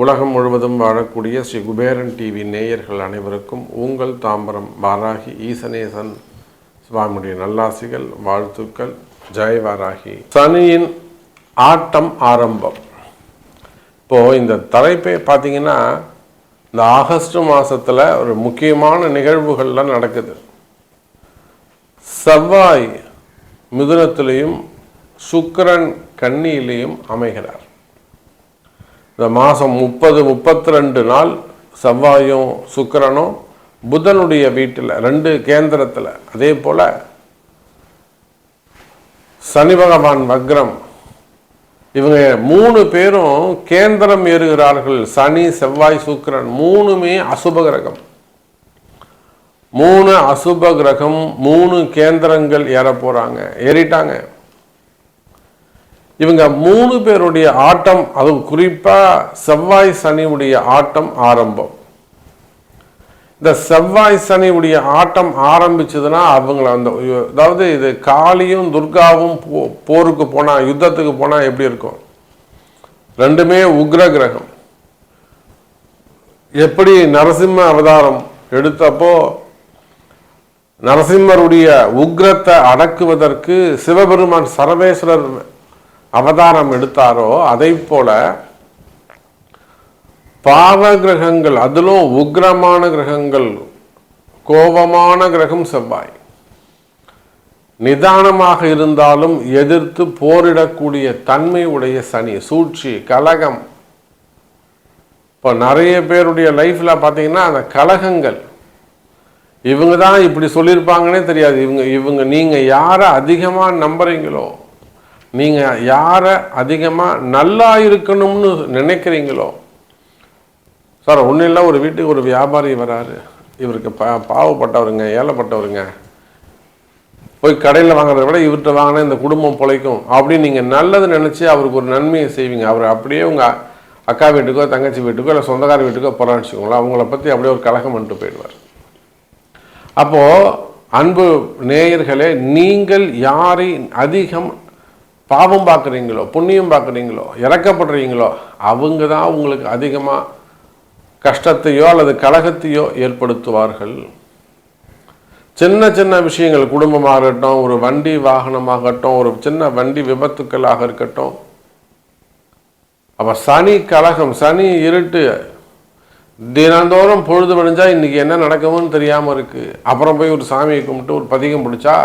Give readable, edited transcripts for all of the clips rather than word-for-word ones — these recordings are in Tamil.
உலகம் முழுவதும் வாழக்கூடிய ஸ்ரீ குபேரன் டிவி நேயர்கள் அனைவருக்கும் உங்கள் தாம்பரம் வாராகி ஈசனேசன் சுவாமியுடைய நல்லாசிகள், வாழ்த்துக்கள். ஜெய் வாராகி. சனியின் ஆட்டம் ஆரம்பம். இப்போது இந்த தலைப்பை பார்த்தீங்கன்னா, இந்த ஆகஸ்ட் மாதத்தில் ஒரு முக்கியமான நிகழ்வுகள்லாம் நடக்குது. செவ்வாய் மிதுனத்திலையும் சுக்கிரன் கன்னியிலையும் அமைகிறார். இந்த மாதம் 32 நாள் செவ்வாயும் சுக்கிரனும் புதனுடைய வீட்டில் 2 கேந்திரத்தில், அதே போல் சனி பகவான் வக்ரம். இவங்க 3 பேரும் கேந்திரம் ஏறுகிறார்கள். சனி, செவ்வாய், சுக்கிரன் 3மே அசுப கிரகம். 3 அசுப கிரகம், 3 கேந்திரங்கள் ஏற போகிறாங்க, ஏறிட்டாங்க. இவங்க 3 பேருடைய ஆட்டம், அது குறிப்பாக செவ்வாய் சனியுடைய ஆட்டம் ஆரம்பம். இந்த செவ்வாய் சனியுடைய ஆட்டம் ஆரம்பிச்சதுன்னா அவங்கள அதாவது இது காளியும் துர்காவும் போருக்கு போனால், யுத்தத்துக்கு போனால் எப்படி இருக்கும்? 2மே உக்ர கிரகம். எப்படி நரசிம்ம அவதாரம் எடுத்தப்போ நரசிம்மருடைய உக்ரத்தை அடக்குவதற்கு சிவபெருமான் சர்வேஸ்வரர் அவதாரம் எடுத்தாரோ, அதை போல பாவ கிரகங்கள், அதிலும் உக்ரமான கிரகங்கள், கோபமான கிரகம் செவ்வாய். நிதானமாக இருந்தாலும் எதிர்த்து போரிடக்கூடிய தன்மை உடைய சனி, சூழ்ச்சி, கலகம். இப்போ நிறைய பேருடைய லைஃப்பில் பார்த்தீங்கன்னா அந்த கலகங்கள், இவங்க தான் இப்படி சொல்லியிருப்பாங்கன்னே தெரியாது. இவங்க நீங்கள் யாரை அதிகமாக நம்புறீங்களோ, நீங்கள் யாரை அதிகமாக நல்லா இருக்கணும்னு நினைக்கிறீங்களோ. சார் ஒன்றும் இல்லை, ஒரு வீட்டுக்கு ஒரு வியாபாரி வராரு, இவருக்கு பாவப்பட்டவருங்க, ஏழைப்பட்டவருங்க, போய் கடையில் வாங்குறத விட இவர்கிட்ட வாங்கினா இந்த குடும்பம் பிழைக்கும் அப்படின்னு நீங்கள் நல்லது நினச்சி அவருக்கு ஒரு நன்மையை செய்வீங்க. அவர் அப்படியே உங்கள் அக்கா வீட்டுக்கோ தங்கச்சி வீட்டுக்கோ இல்லை சொந்தக்கார வீட்டுக்கோ போகிறான்னு வச்சுக்கோங்களேன், அவங்கள பற்றி அப்படியே ஒரு கலகம் பண்ணிட்டு போயிடுவார். அப்போது அன்பு நேயர்களே, நீங்கள் யாரை அதிகம் பாவம் பார்க்குறீங்களோ, புண்ணியம் பார்க்குறீங்களோ, இறக்கப்படுறீங்களோ, அவங்க தான் உங்களுக்கு அதிகமாக கஷ்டத்தையோ அல்லது கலகத்தையோ ஏற்படுத்துவார்கள். சின்ன சின்ன விஷயங்கள், குடும்பமாகட்டும், ஒரு வண்டி வாகனமாகட்டும், ஒரு சின்ன வண்டி விபத்துக்களாக இருக்கட்டும். அப்போ சனி கலகம், சனி இருட்டு. தினந்தோறும் பொழுது விடிஞ்சா இன்றைக்கி என்ன நடக்கும்னு தெரியாமல் இருக்குது. அப்புறம் போய் ஒரு சாமியை கும்பிட்டு ஒரு பதிகம் பிடிச்சா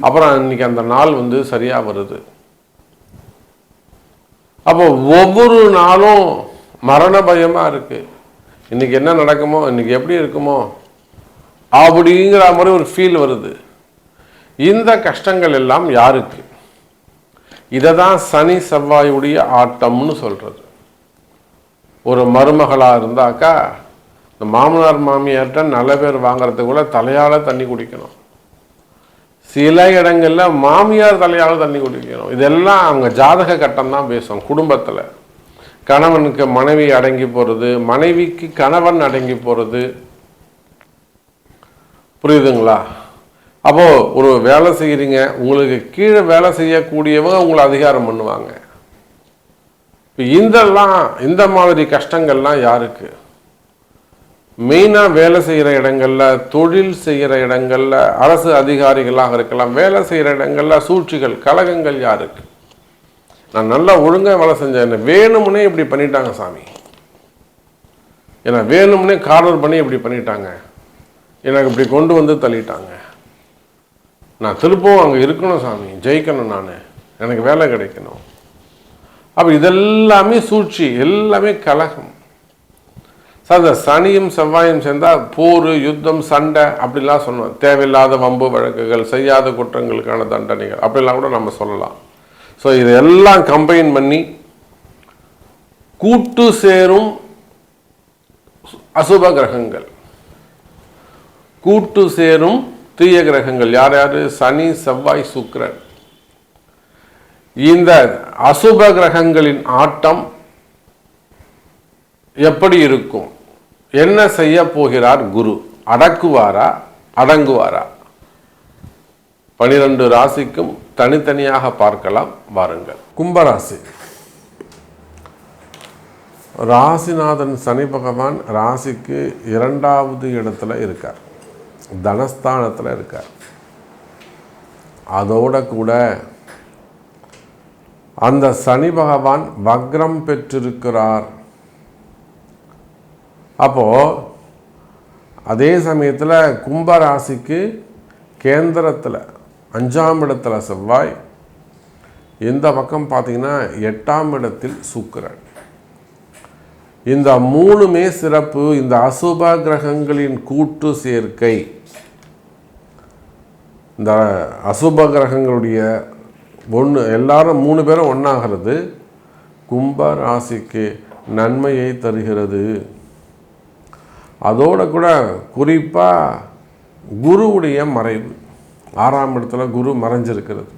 அப்புறம் இன்றைக்கி அந்த நாள் சரியாக வருது. அப்போ ஒவ்வொரு நாளும் மரண பயமாக இருக்குது. இன்றைக்கி என்ன நடக்குமோ, இன்றைக்கி எப்படி இருக்குமோ அப்படிங்கிற மாதிரி ஒரு ஃபீல் வருது. இந்த கஷ்டங்கள் எல்லாம் யாருக்கு? இதை தான் சனி செவ்வாயுடைய ஆட்டம்னு சொல்கிறது. ஒரு மருமகளாக இருந்தாக்கா இந்த மாமனார் மாமியார்கிட்ட நல்ல பேர் வாங்கிறதுக்குள்ள தலையால் தண்ணி குடிக்கணும். சில இடங்களில் மாமியார் தலையால் தண்ணி குடிக்கணும். இதெல்லாம் அவங்க ஜாதக கட்டம் தான் பேசும். குடும்பத்தில் கணவனுக்கு மனைவி அடங்கி போகிறது, மனைவிக்கு கணவன் அடங்கி போகிறது. புரியுதுங்களா? அப்போது ஒரு வேலை செய்கிறீங்க, உங்களுக்கு கீழே வேலை செய்யக்கூடியவங்க உங்களை அதிகாரம் பண்ணுவாங்க. இப்போ இந்த மாதிரி கஷ்டங்கள்லாம் யாருக்கு? மெயினாக வேலை செய்கிற இடங்களில், தொழில் செய்கிற இடங்களில், அரசு அதிகாரிகளாக இருக்கலாம், வேலை செய்கிற இடங்களில் சூழ்ச்சிகள், கலகங்கள் யாருக்கு? நான் நல்லா ஒழுங்காக வேலை செஞ்சேன், என்ன வேணும்னே இப்படி பண்ணிட்டாங்க சாமி, என்னை வேணும்னே கார்னர் பண்ணி இப்படி பண்ணிட்டாங்க, எனக்கு இப்படி கொண்டு வந்து தள்ளிட்டாங்க, நான் திருப்பவும் அங்கே இருக்கணும் சாமி, ஜெயிக்கணும், நான் எனக்கு வேலை கிடைக்கணும். அப்போ இதெல்லாமே சூழ்ச்சி, எல்லாமே கலகம். சார் இந்த சனியும் செவ்வாயும் சேர்ந்தால் போர், யுத்தம், சண்டை அப்படிலாம் சொன்னோம். தேவையில்லாத வம்பு வழக்குகள், செய்யாத குற்றங்களுக்கான தண்டனைகள் அப்படிலாம் கூட நம்ம சொல்லலாம். ஸோ இதெல்லாம் கம்பைன் பண்ணி கூட்டு சேரும் அசுப கிரகங்கள், கூட்டு சேரும் தீய கிரகங்கள் யார் யார்? சனி, செவ்வாய், சுக்கிரன். இந்த அசுப கிரகங்களின் ஆட்டம் எப்படி இருக்கும்? என்ன செய்ய போகிறார் குரு? அடக்குவாரா, அடங்குவாரா? 12 ராசிக்கும் தனித்தனியாக பார்க்கலாம் வாருங்கள். கும்பராசி. ராசிநாதன் சனி பகவான் ராசிக்கு 2வது இடத்துல இருக்கார், தனஸ்தானத்தில் இருக்கார். அதோட கூட அந்த சனி பகவான் வக்ரம் பெற்றிருக்கிறார். அப்போ அதே சமயத்தில் கும்பராசிக்கு கேந்திரத்தில் 5ஆம் இடத்துல செவ்வாய், இந்த பக்கம் பார்த்தீங்கன்னா 8ஆம் இடத்தில் சுக்கிரன். இந்த 3மே சிறப்பு. இந்த அசுப கிரகங்களின் கூட்டு சேர்க்கை, இந்த அசுப கிரகங்களுடைய எல்லாரும் 3 பேரும் ஒன்றாகிறது கும்ப ராசிக்கு நன்மையை தருகிறது. அதோட கூட குறிப்பாக குருவுடைய மறைவு, 6ஆம் இடத்துல குரு மறைஞ்சிருக்கிறது.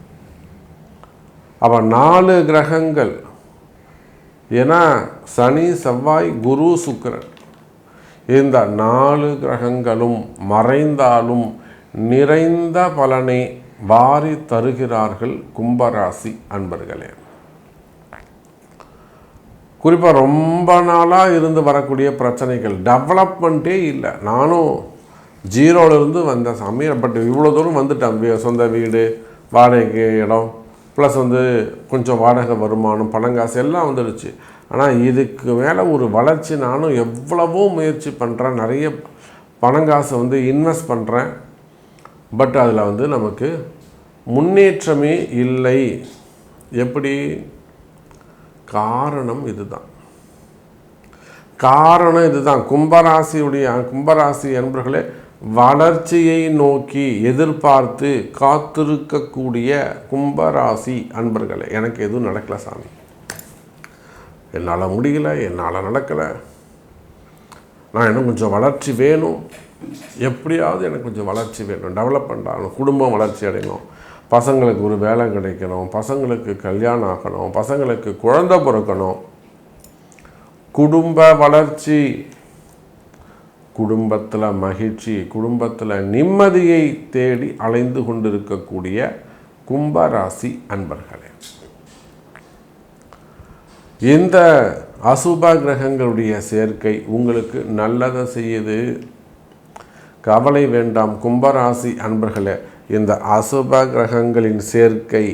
அப்போ 4 கிரகங்கள், ஏன்னா சனி செவ்வாய் குரு சுக்கிரன், இந்த 4 கிரகங்களும் மறைந்தாலும் நிறைந்த பலனை வாரி தருகிறார்கள் கும்பராசி அன்பர்களே. குறிப்பாக ரொம்ப நாளாக இருந்து வரக்கூடிய பிரச்சனைகள், டெவலப்மெண்ட்டே இல்லை. நானும் 0லேருந்து வந்த சாமி, பட் இவ்வளோ தூரம் வந்துட்டேன். சொந்த வீடு, வாடகை இடம், ப்ளஸ் கொஞ்சம் வாடகை வருமானம், பணங்காசு எல்லாம் வந்துடுச்சு. ஆனால் இதுக்கு மேலே ஒரு வளர்ச்சி, நானும் எவ்வளவோ முயற்சி பண்ணுறேன், நிறைய பணங்காசு இன்வெஸ்ட் பண்ணுறேன். பட் அதில் நமக்கு முன்னேற்றமே இல்லை. எப்படி? காரணம் இதுதான். கும்பராசி என்பர்களே, வளர்ச்சியை நோக்கி எதிர்பார்த்து காத்திருக்கக்கூடிய கும்பராசி அன்பர்களே, எனக்கு எதுவும் நடக்கலை சாமி, என்னால் முடியல, என்னால் நடக்கலை, நான் இன்னும் கொஞ்சம் வளர்ச்சி வேணும், எப்படியாவது எனக்கு கொஞ்சம் வளர்ச்சி வேணும், டெவலப்மெண்ட் ஆகணும், குடும்பம் வளர்ச்சி அடையணும், பசங்களுக்கு ஒரு வேலை கிடைக்கணும், பசங்களுக்கு கல்யாணம் ஆகணும், பசங்களுக்கு குழந்தை பிறக்கணும், குடும்ப வளர்ச்சி, குடும்பத்தில் மகிழ்ச்சி, குடும்பத்தில் நிம்மதியை தேடி அலைந்து கொண்டிருக்கக்கூடிய கும்பராசி அன்பர்களே, இந்த அசுப கிரகங்களுடைய சேர்க்கை உங்களுக்கு நல்லதை செய்யுது. கவலை வேண்டாம் கும்பராசி அன்பர்களே. இந்த அசுப கிரகங்களின் சேர்க்கை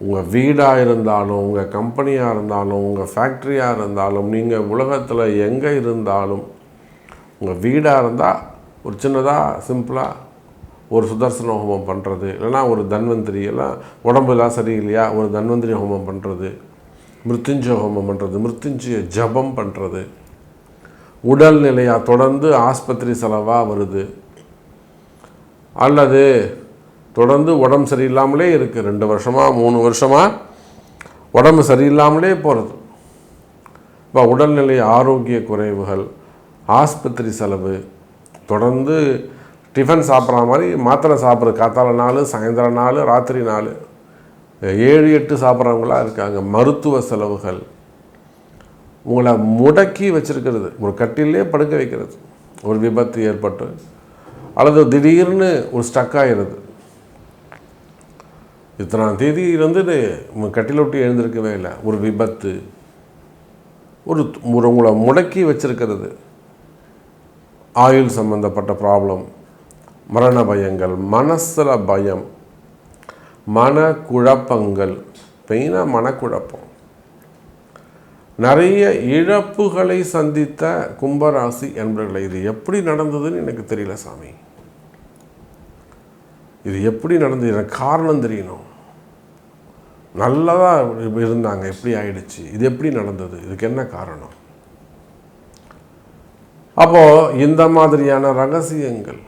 உங்கள் வீடாக இருந்தாலும், உங்கள் கம்பெனியாக இருந்தாலும், உங்கள் ஃபேக்ட்ரியாக இருந்தாலும், நீங்கள் உலகத்தில் எங்கே இருந்தாலும், உங்கள் வீடாக இருந்தால் ஒரு சின்னதாக சிம்பிளாக ஒரு சுதர்சன ஹோமம் பண்ணுறது, இல்லைனா ஒரு தன்வந்திரி, எல்லாம் உடம்புலாம் சரியில்லையா ஒரு தன்வந்திரி ஹோமம் பண்ணுறது, மிருத்யுஞ்சய ஹோமம் பண்ணுறது, மிருத்யுஞ்சய ஜபம் பண்ணுறது, உடல்நிலையாக தொடர்ந்து ஆஸ்பத்திரி செலவாக வருது, அல்லது தொடர்ந்து உடம்பு சரியில்லாமலே இருக்குது, 2 வருஷமாக 3 வருஷமாக உடம்பு சரியில்லாமலே போகிறது. இப்போ உடல்நிலை ஆரோக்கிய குறைவுகள், ஆஸ்பத்திரி செலவு, தொடர்ந்து டிஃபன் சாப்பிட்ற மாதிரி மாத்திரை சாப்பிட்றது, காத்தால 4, சாயந்தரம் 4, ராத்திரி 4, 7-8 சாப்பிட்றவங்களாம் இருக்காங்க. மருத்துவ செலவுகள், உங்களை முடக்கி வச்சுருக்கிறது, ஒரு கட்டிலே படுக்க வைக்கிறது, ஒரு விபத்து ஏற்பட்டு அல்லது திடீர்னு ஒரு ஸ்டக் ஆகிடுது. இத்தனாம் தேதி கட்டில விட்டு எழுந்திருக்கவே இல்லை, ஒரு விபத்து, உங்களை முடக்கி வச்சிருக்கிறது. ஆயுள் சம்பந்தப்பட்ட ப்ராப்ளம், மரண பயங்கள், மனசில் பயம், மனக்குழப்பங்கள், மெயினாக மனக்குழப்பம், நிறைய இழப்புகளை சந்தித்த கும்பராசி என்பவர்களை, இது எப்படி நடந்ததுன்னு எனக்கு தெரியல சாமி, இது எப்படி நடந்தது, எனக்கு காரணம் தெரியணும். நல்லதாக இருந்தாங்க, எப்படி ஆயிடுச்சு, இது எப்படி நடந்தது, இதுக்கு என்ன காரணம்? அப்போது இந்த மாதிரியான ரகசியங்கள்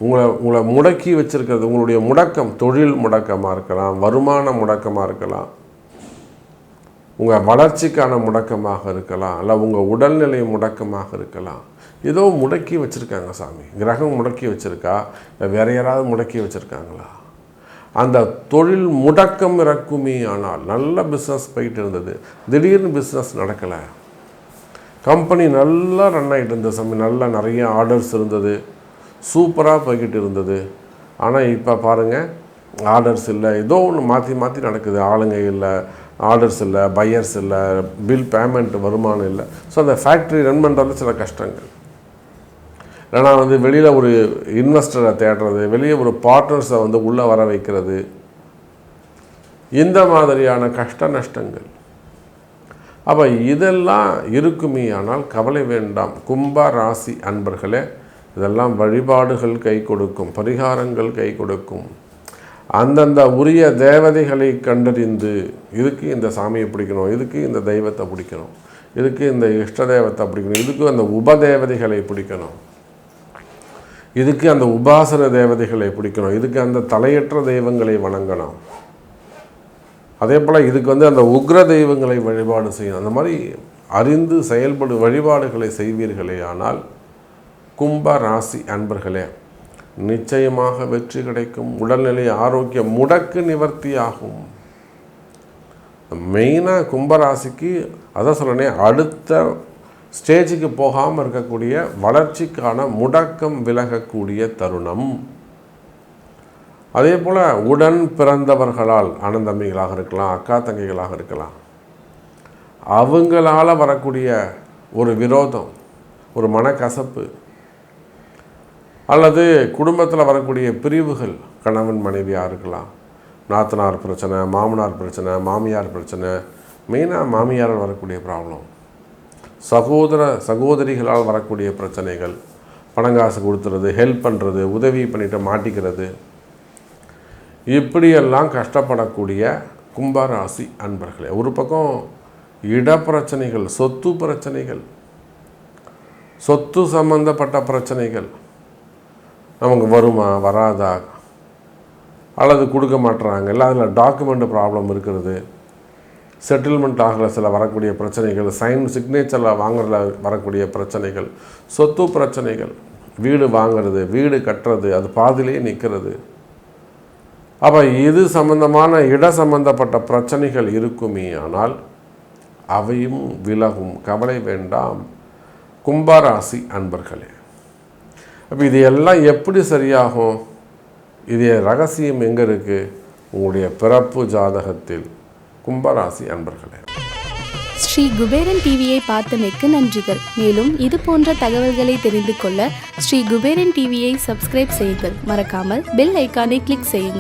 உங்களை முடக்கி வச்சிருக்கிறது. உங்களுடைய முடக்கம் தொழில் முடக்கமாக இருக்கலாம், வருமான முடக்கமாக இருக்கலாம், உங்கள் வளர்ச்சிக்கான முடக்கமாக இருக்கலாம், அல்ல உங்கள் உடல்நிலை முடக்கமாக இருக்கலாம். ஏதோ முடக்கி வச்சுருக்காங்க சாமி, கிரகம் முடக்கி வச்சுருக்கா, வேறு யாராவது முடக்கி வச்சுருக்காங்களா? அந்த தொழில் முடக்கம் இறக்குமே. ஆனால் நல்ல பிஸ்னஸ் போயிட்டு இருந்தது, திடீர்னு பிஸ்னஸ் நடக்கலை. கம்பெனி நல்லா ரன் ஆகிட்டு இருந்தது சாமி, நல்லா நிறைய ஆர்டர்ஸ் இருந்தது, சூப்பராக போய்கிட்டு இருந்தது. ஆனால் இப்போ பாருங்கள், ஆர்டர்ஸ் இல்லை, ஏதோ ஒன்று மாற்றி மாற்றி நடக்குது. ஆளுங்க இல்லை, ஆர்டர்ஸ் இல்லை, பையர்ஸ் இல்லை, பில் பேமெண்ட் வருமானம் இல்லை. ஸோ அந்த ஃபேக்ட்ரி ரன் பண்ணுறதுல சில கஷ்டங்கள். இல்லைனா வெளியில் ஒரு இன்வெஸ்டரை தேடுறது, வெளியே ஒரு பார்ட்னர்ஸை உள்ளே வர வைக்கிறது, இந்த மாதிரியான கஷ்ட நஷ்டங்கள். அப்போ இதெல்லாம் இருக்குமே, ஆனால் கவலை வேண்டாம். கும்ப ராசி அன்பர்களே, இதெல்லாம் வழிபாடுகள் கை கொடுக்கும், பரிகாரங்கள் கை கொடுக்கும். அந்தந்த உரிய தேவதைகளை கண்டறிந்து, இதுக்கு இந்த சாமியை பிடிக்கணும், இதுக்கு இந்த தெய்வத்தை பிடிக்கணும், இதுக்கு இந்த இஷ்ட தெய்வத்தை பிடிக்கணும், இதுக்கு அந்த உபதேவதைகளை பிடிக்கணும், இதுக்கு அந்த உபாசன தேவதைகளை பிடிக்கணும், இதுக்கு அந்த தலையற்ற தெய்வங்களை வணங்கணும், அதே போல் இதுக்கு அந்த உக்ர தெய்வங்களை வழிபாடு செய்யணும். அந்த மாதிரி அறிந்து செயல்படும் வழிபாடுகளை செய்வீர்களே ஆனால் கும்ப ராசி அன்பர்களே, நிச்சயமாக வெற்றி கிடைக்கும். உடல்நிலை ஆரோக்கியம் முடக்கு நிவர்த்தி ஆகும். மெயினாக கும்பராசிக்கு அதான் சொல்கிறேனே, அடுத்த ஸ்டேஜுக்கு போகாமல் இருக்கக்கூடிய வளர்ச்சிக்கான முடக்கம் விலகக்கூடிய தருணம். அதே போல் உடன் பிறந்தவர்களால், அண்ணந்தம்பிகளாக இருக்கலாம், அக்கா தங்கைகளாக இருக்கலாம், அவங்களால் வரக்கூடிய ஒரு விரோதம், ஒரு மனக்கசப்பு, அல்லது குடும்பத்தில் வரக்கூடிய பிரிவுகள், கணவன் மனைவியாக இருக்கலாம், நாத்தனார் பிரச்சனை, மாமனார் பிரச்சனை, மாமியார் பிரச்சனை, மெயினாக மாமியாரால் வரக்கூடிய ப்ராப்ளம், சகோதரிகளால் வரக்கூடிய பிரச்சனைகள், பணங்காசு கொடுத்துறது, ஹெல்ப் பண்ணுறது, உதவி பண்ணிட்டு மாட்டிக்கிறது, இப்படியெல்லாம் கஷ்டப்படக்கூடிய கும்பராசி அன்பர்களே. ஒரு பக்கம் இடப்பிரச்சனைகள், சொத்து பிரச்சனைகள், சொத்து சம்பந்தப்பட்ட பிரச்சனைகள், நமக்கு வருமா வராதா, அல்லது கொடுக்க மாட்டுறாங்க, இல்லை அதில் டாக்குமெண்ட் ப்ராப்ளம் இருக்கிறது, செட்டில்மெண்ட் ஆகலை, சில வரக்கூடிய பிரச்சனைகள், சிக்னேச்சரில் வாங்குறதுல வரக்கூடிய பிரச்சனைகள், சொத்து பிரச்சனைகள், வீடு வாங்கிறது, வீடு கட்டுறது, அது பாதிலேயே நிற்கிறது. அப்போ இது சம்பந்தமான இட சம்பந்தப்பட்ட பிரச்சனைகள் இருக்குமே, ஆனால் அவையும் விலகும். கவலை வேண்டாம் கும்பராசி அன்பர்களே. அப்போ இது எல்லாம் எப்படி சரியாகும்? இது ரகசியம் எங்கே இருக்குது? உங்களுடைய பிறப்பு ஜாதகத்தில். கும்பராசி அன்பர்களே, ஸ்ரீ குபேரன் டிவியை பார்த்தமைக்கு நன்றிகள். மேலும் இது போன்ற தகவல்களை தெரிந்து கொள்ள ஸ்ரீ குபேரன் டிவியை சப்ஸ்கிரைப் செய்யுங்கள். மறக்காமல் பெல் ஐக்கானை கிளிக் செய்யுங்கள்.